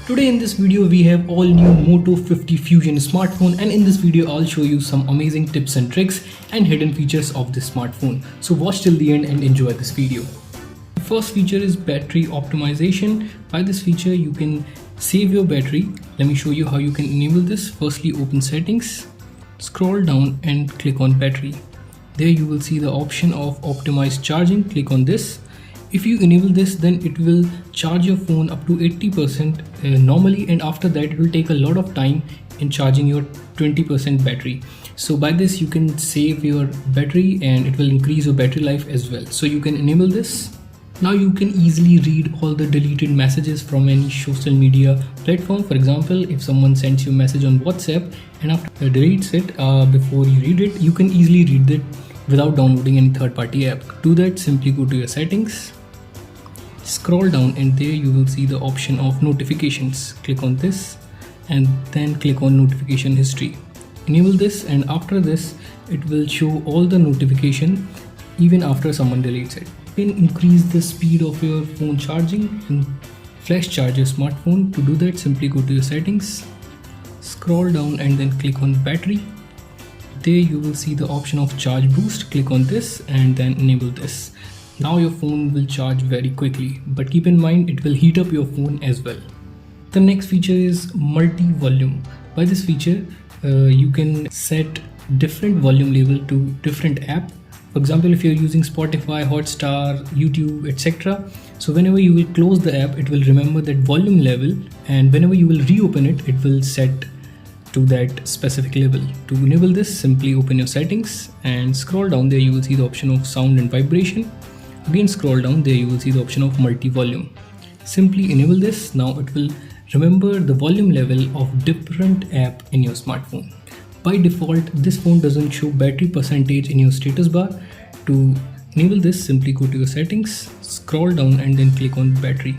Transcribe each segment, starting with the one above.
Today in this video we have all new Moto 50 Fusion smartphone, and in this video I'll show you some amazing tips and tricks and hidden features of this smartphone. So watch till the end and enjoy this video. The first feature is battery optimization. By this feature you can save your battery. Let me show you how you can enable this. Firstly, open settings, scroll down and click on battery. There you will see the option of optimized charging. Click on this. If you enable this, then it will charge your phone up to 80% normally, and after that it will take a lot of time in charging your 20% battery. So by this you can save your battery and it will increase your battery life as well. So you can enable this. Now you can easily read all the deleted messages from any social media platform. For example, if someone sends you a message on WhatsApp and after deletes it before you read it, you can easily read it without downloading any third-party app. To do that, simply go to your settings, scroll down, and there you will see the option of notifications. Click on this and then click on notification history. Enable this, and after this it will show all the notification even after someone deletes it. You can increase the speed of your phone charging and flash charge your smartphone. To do that, simply go to your settings, scroll down and then click on battery. There you will see the option of charge boost. Click on this and then enable this. Now your phone will charge very quickly, but keep in mind it will heat up your phone as well. The next feature is multi-volume. By this feature you can set different volume level to different app. For example, if you're using Spotify, Hotstar, YouTube, etc. So whenever you will close the app, it will remember that volume level, and whenever you will reopen it, it will set to that specific level. To enable this, simply open your settings and scroll down. There you will see the option of sound and vibration. Again, scroll down. There you will see the option of multi-volume. Simply enable this. Now it will remember the volume level of different app in your smartphone. By default, this phone doesn't show battery percentage in your status bar. To enable this, simply go to your settings, scroll down and then click on battery.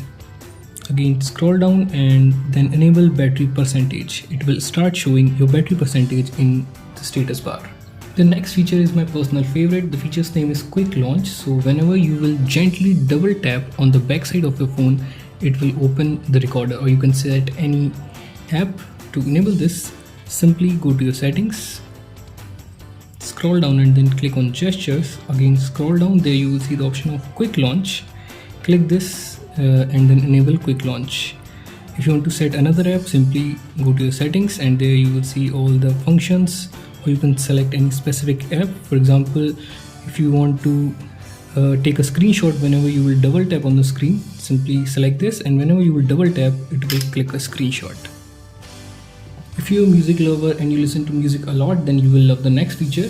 Again, scroll down and then enable battery percentage. It will start showing your battery percentage in the status bar. The next feature is my personal favorite. The feature's name is quick launch. So whenever you will gently double tap on the back side of your phone, it will open the recorder, or you can set any app. To enable this, simply go to your settings, scroll down and then click on gestures. Again, scroll down. There you will see the option of quick launch. Click this and then enable quick launch. If you want to set another app, simply go to your settings and there you will see all the functions, or you can select any specific app. For example, if you want to take a screenshot, whenever you will double tap on the screen, simply select this, and whenever you will double tap, it will click a screenshot. If you're a music lover and you listen to music a lot, then you will love the next feature.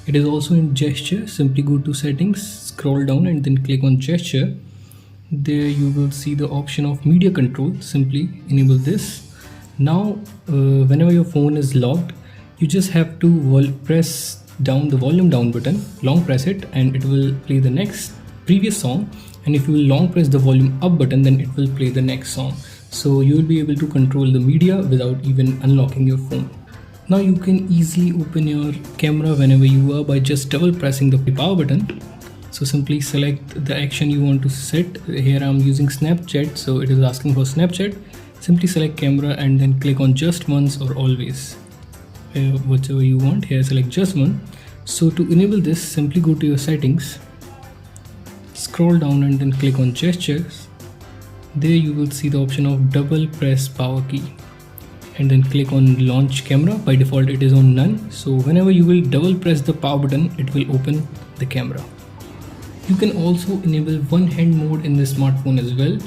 It is also in gesture. Simply go to settings, scroll down and then click on gesture. There you will see the option of media control. Simply enable this. Now whenever your phone is locked, you just have to press down the volume down button, long press it, and it will play the next previous song. And if you will long press the volume up button, then it will play the next song. So you will be able to control the media without even unlocking your phone. Now you can easily open your camera whenever you are by just double pressing the power button. So simply select the action you want to set. Here I'm using Snapchat, so it is asking for Snapchat. Simply select camera and then click on just once or always, whichever you want. Here select just one. So to enable this, simply go to your settings, scroll down and then click on gestures. There you will see the option of double press power key and then click on launch camera. By default it is on none, so whenever you will double press the power button, it will open the camera. You can also enable one hand mode in the smartphone as well,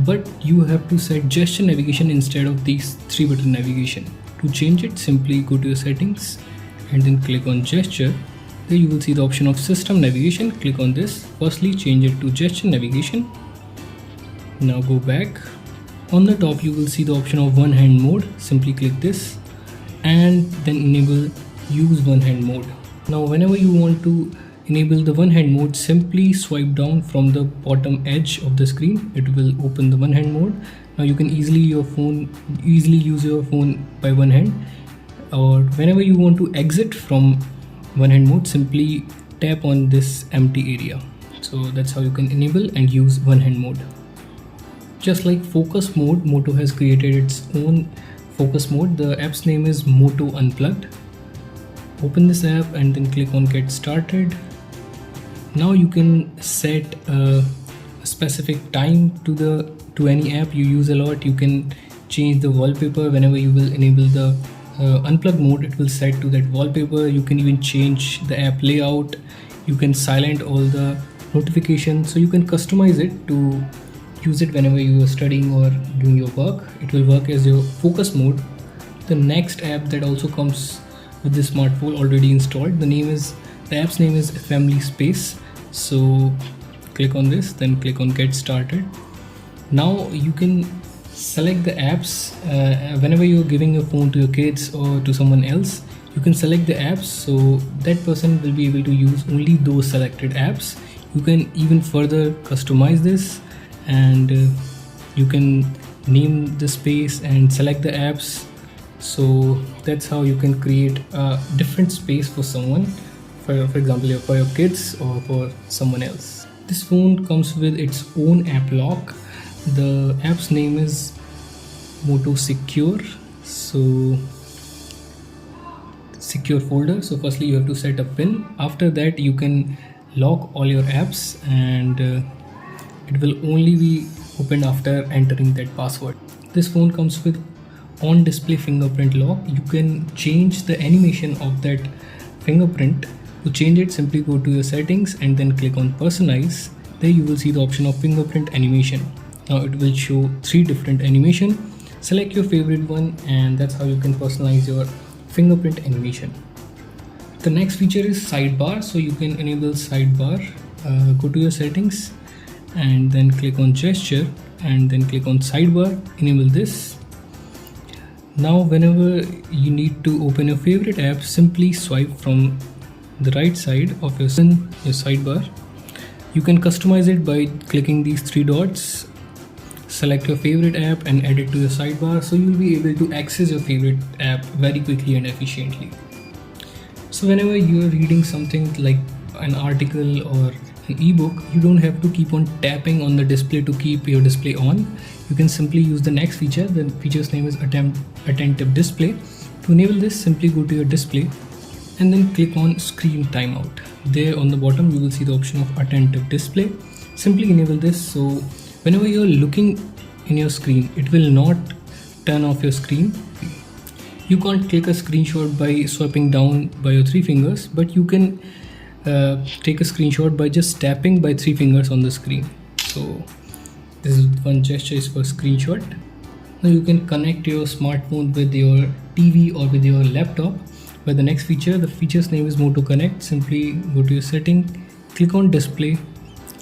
but you have to set gesture navigation instead of these 3-button navigation. To change it, simply go to your settings and then click on gesture. There you will see the option of system navigation. Click on this. Firstly, change it to gesture navigation. Now go back. On the top you will see the option of one hand mode. Simply click this and then enable use one hand mode. Now whenever you want to enable the one hand mode, simply swipe down from the bottom edge of the screen. It will open the one hand mode. Now you can easily use your phone by one hand, or whenever you want to exit from one hand mode, simply tap on this empty area. So that's how you can enable and use one hand mode. Just like focus mode, Moto has created its own focus mode. The app's name is Moto Unplugged. Open this app and then click on get started. Now you can set a specific time to any app you use a lot. You can change the wallpaper whenever you will enable the unplug mode. It will set to that wallpaper. You can even change the app layout. You can silent all the notifications, so you can customize it to use it whenever you are studying or doing your work. It will work as your focus mode. The next app that also comes with this smartphone already installed, the app's name is Family Space. So click on this, then click on get started. Now you can select the apps whenever you're giving your phone to your kids or to someone else. You can select the apps, so that person will be able to use only those selected apps. You can even further customize this, and you can name the space and select the apps. So that's how you can create a different space for someone, for example for your kids or for someone else. This phone comes with its own app lock. The app's name is Moto Secure. So secure folder. So firstly you have to set a pin. After that you can lock all your apps, and it will only be opened after entering that password. This phone comes with on display fingerprint lock. You can change the animation of that fingerprint. To change it, simply go to your settings and then click on personalize. There you will see the option of fingerprint animation. Now it will show 3 different animation. Select your favorite one, and that's how you can personalize your fingerprint animation. The next feature is sidebar. So you can enable sidebar. Go to your settings and then click on gesture and then click on sidebar. Enable this. Now whenever you need to open your favorite app, simply swipe from the right side of your sidebar. You can customize it by clicking these 3 dots. Select your favorite app and add it to your sidebar, so you will be able to access your favorite app very quickly and efficiently. So whenever you are reading something like an article or an ebook, you don't have to keep on tapping on the display to keep your display on. You can simply use the next feature. The feature's name is attentive display. To enable this, simply go to your display and then click on screen timeout. There on the bottom you will see the option of attentive display. Simply enable this, so whenever you're looking in your screen, it will not turn off your screen. You can't click a screenshot by swiping down by your 3 fingers, but you can take a screenshot by just tapping by 3 fingers on the screen. So this is one gesture is for screenshot. Now you can connect your smartphone with your TV or with your laptop. By the next feature, the feature's name is Moto Connect. Simply go to your setting, click on display,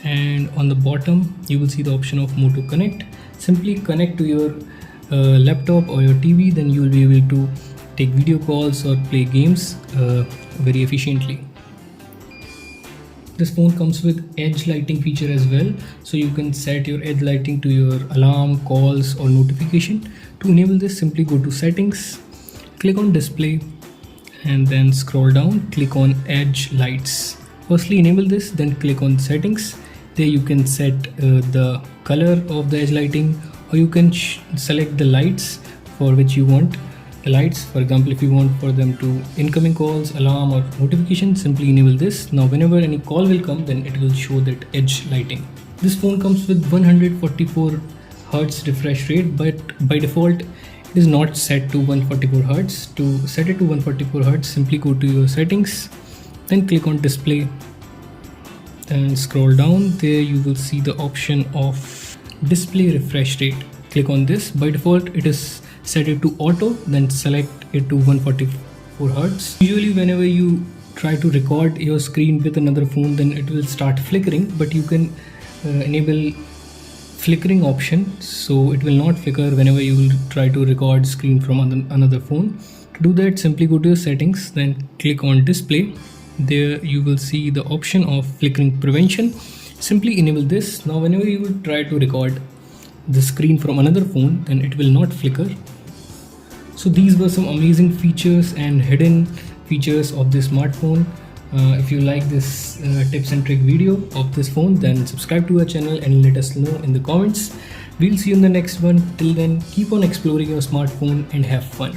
and on the bottom you will see the option of Moto Connect. Simply connect to your laptop or your TV, then you will be able to take video calls or play games very efficiently. This phone comes with edge lighting feature as well, so you can set your edge lighting to your alarm, calls or notification. To enable this, simply go to settings, click on display and then scroll down, click on edge lights. Firstly enable this, then click on settings. There you can set the color of the edge lighting, or you can select the lights for which you want the lights. For example, if you want for them to incoming calls, alarm or notification, simply enable this. Now whenever any call will come, then it will show that edge lighting. This phone comes with 144 Hz refresh rate, but by default it is not set to 144 Hz. To set it to 144 Hz, simply go to your settings, then click on display and scroll down. There you will see the option of display refresh rate. Click on this. By default it is set it to auto, then select it to 144 Hz. Usually whenever you try to record your screen with another phone, then it will start flickering, but you can enable flickering option, so it will not flicker whenever you will try to record screen from another phone. To do that, simply go to your settings, then click on display. There you will see the option of flickering prevention. Simply enable this. Now whenever you will try to record the screen from another phone, then it will not flicker. So these were some amazing features and hidden features of this smartphone. If you like this tips and trick video of this phone, then subscribe to our channel and let us know in the comments. We'll see you in the next one. Till then, keep on exploring your smartphone and have fun.